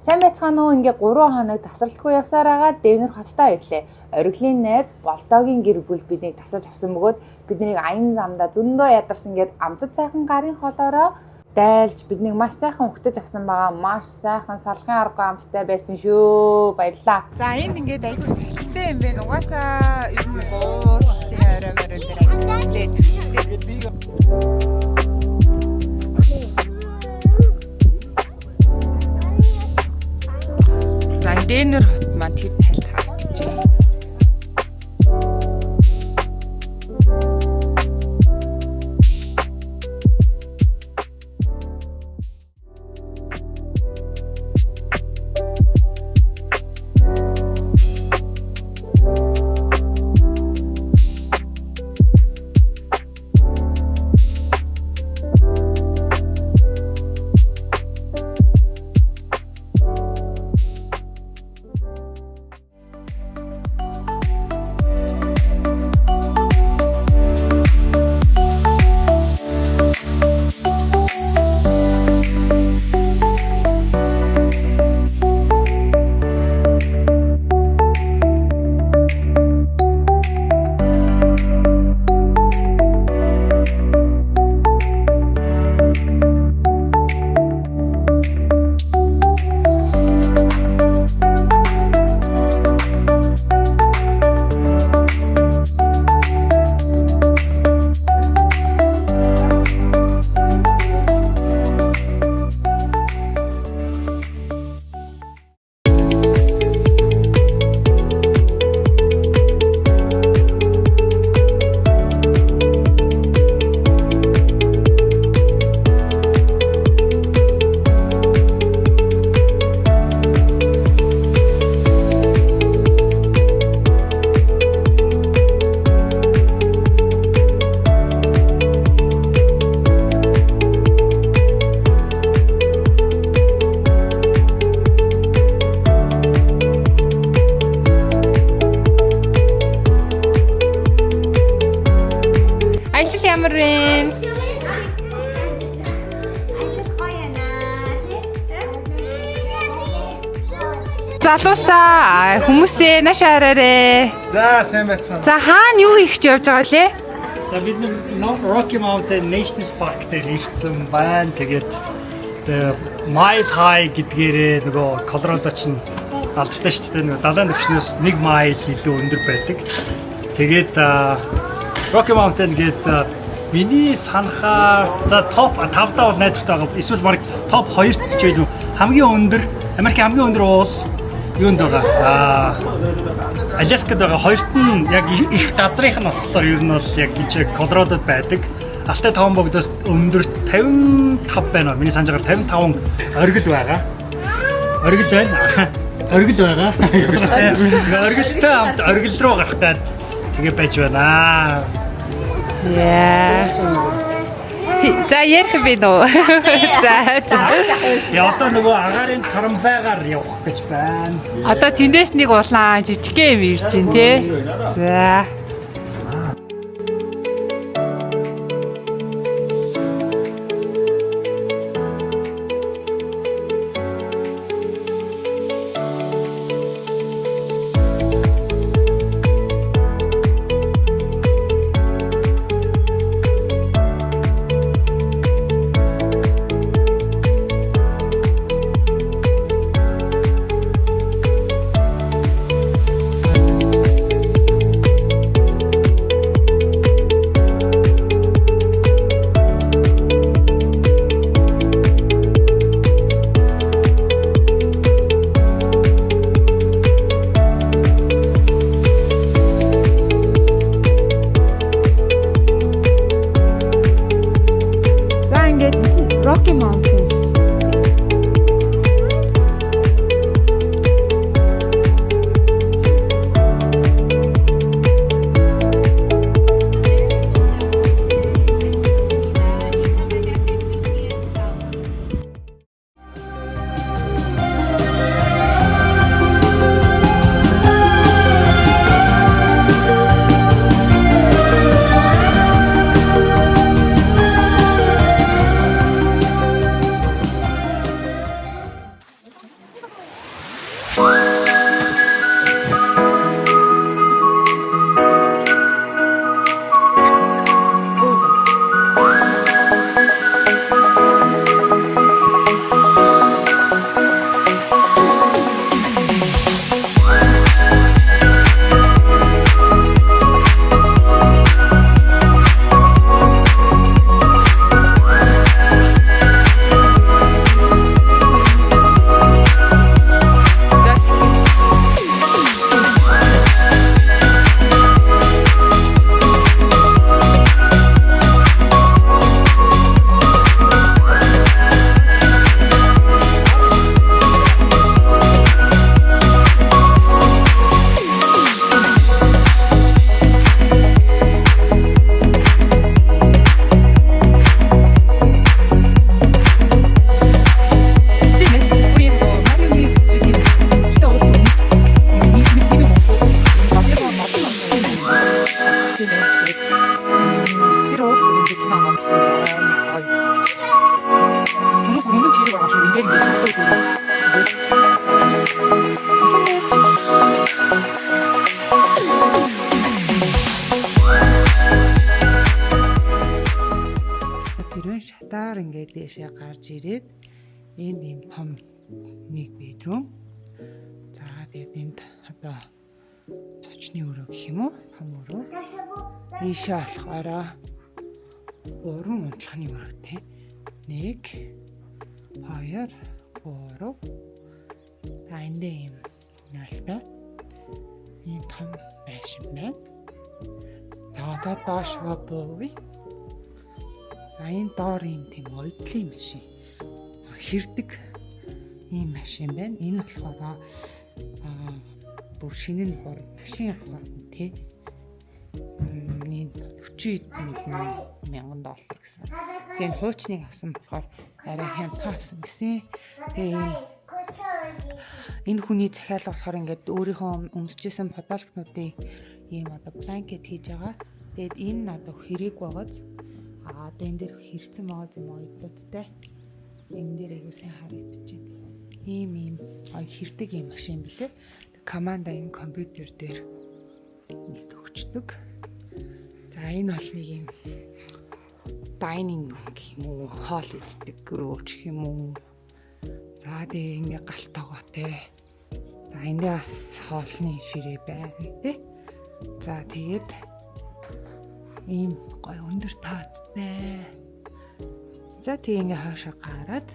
Сайн байцгаана уу? Ингээ 3 хоног тасралтгүй явсаар агаад Дэнүр хоттой ирлээ. Ориглын найз Болдогийн гэр бүл биднийг тасаж авсан бөгөөд биднийг аян замдаа зөндөө ядарсан гээд амтд сайхан гарын холоороо дайлж биднийг маш сайхан ухтаж авсан байгаа. Маш сайхан салхын арга амттай байсан шүү. Баярлалаа. За энд ингээд айгүй сэрхэлтэй юм бэ. Угаасаа ер нь уусын орой мөрөөр дээр Дэнүр хот маань тэр тайлт харагдаж байна. Залуусаа хүмүүсээ наашаа хараарэ. За сайн байцгаана. За хаана юу хийх гэж явж байгаа лээ? За бид Rocky Mountain National Park дээр ирсэн байна. Тэгээд Mile High гэдгээрээ нөгөө Колорадо чинь алдартай шүү дээ. Нөгөө далайн түвшнээс 1 майл илүү өндөр байдаг. Тэгээд Rocky Mountain гэдэг миний санахаар за топ 5 даа бол найдвартай байгаа. Эсвэл баг топ 2-т ч байлгүй. Хамгийн өндөр Америкийн хамгийн өндөр уул юунд байгаа? Аляскад байгаа. Хоёрт нь яг их газрынх нь болохоор ер нь бол яг энэ Колорадод байдаг. Алтай таван богдоос өндөр 55 байна. Миний санджаар 55 оргил байгаа. Оргил байна. Оргил байгаа. Оргилтай хамт оргил руу гарах гээд тэгээ байж байна. За ярих би нөө. За. Одоо нөгөө агарын тарамбайгаар явах гэж байна. Одоо тэндээс нэг улаан жижигхэн юм ирж байна те. За. Тэр шатаар ингээд дэшээ гарч ирээд энд ийм том нэг бедрум. За тэгээд энд одоо цочны өрөө гэх юм уу? Том өрөө. Ийшээ болохоор 3 унтлахны өрөөтэй. 1 2 3 за энд ийм нэлтэй ийм том байшин байна. За одоо доошоо буувь. За энэ доор ийм тийм ойдлын машин хэрдэг ийм машин байна. Энэ болохоор бүр шинэ нь машин авах тий. Энэ 41,000 доллар гэсэн. Тэгээд хуучныг авсан болохоор арай хямдхан авсан гэсэн. Тэгээд энэ хүний захиалга болохоор ингээд өөрийнхөө өмсөжсэн продуктуудыг ийм одоо бланкет хийж байгаа. Тэгээд энэ одоо хэрэг байгааз одоо энэ дээр хэрцэн байгаа юм ойдлуудтай. Энэ дээр аюулсан харагдаж байна. Ийм хэрдэг ийм машин билээ. Команда энэ компьютер дээр төгчдөг. За энэ бол нэг юм дайнинг гэх юм уу, хоол иддэг гөрөөч гэх юм уу. За тэгээ ингээ галт тогоотой. За эндээ бас хоолны ширээ байна тий. За тэгээд ийм гоё өндөр таацтай. За тэгээ ингээ хаашаа гараад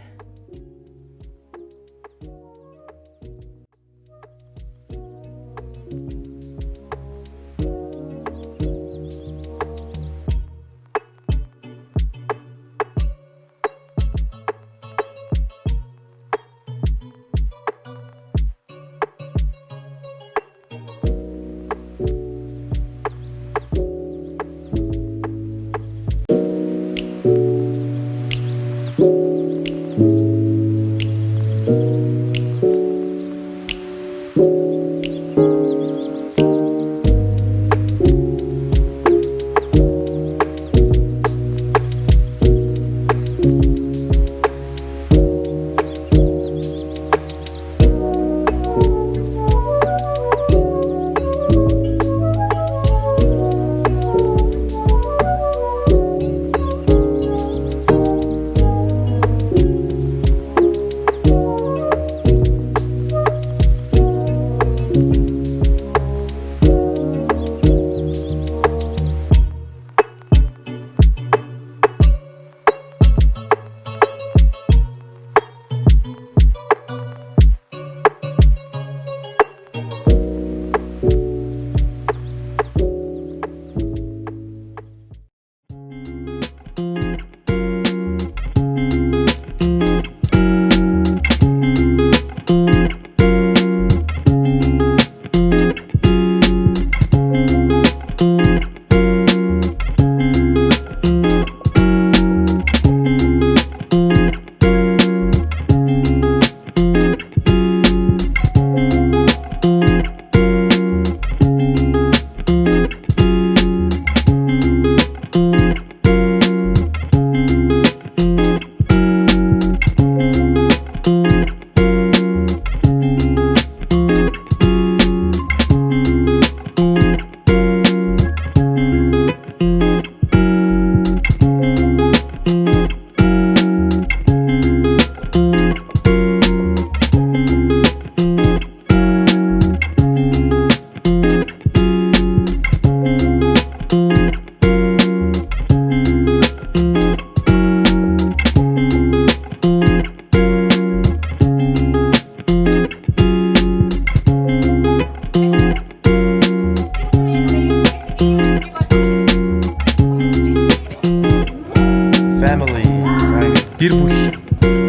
гэр бүл.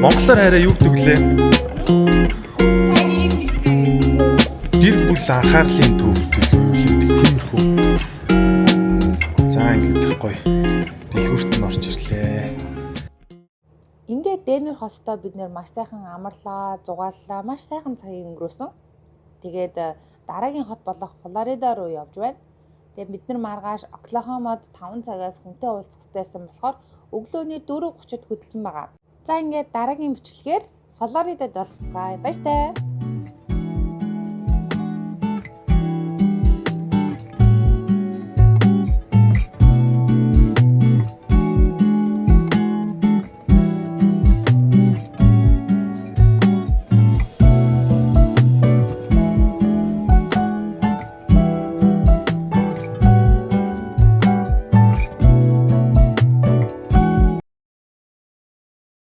Монголоор хараа юу гэдэг лээ? Гэр бүл анхаарлын төвтэй юу л тиймэрхүү. За ингээд гоё. Дэлгүүрт нь орж ирлээ. Ингээд Дэнвер хоттой бид нэр маш сайхан амарлаа, зугааллаа, маш сайхан цагийг өнгөрөөсөн. Тэгээд дараагийн хот болох Флорида руу явж байна. Тэгээд бид нар маргааш Оклахомад 5 цагаас хүнтэй уулзах хэрэгтэйсэн болохоор өглөөний 4:30-д хөдөлсөн байгаа. За ингээд дараагийн бичлэгээр Флоридад болцгаая. Баяртай.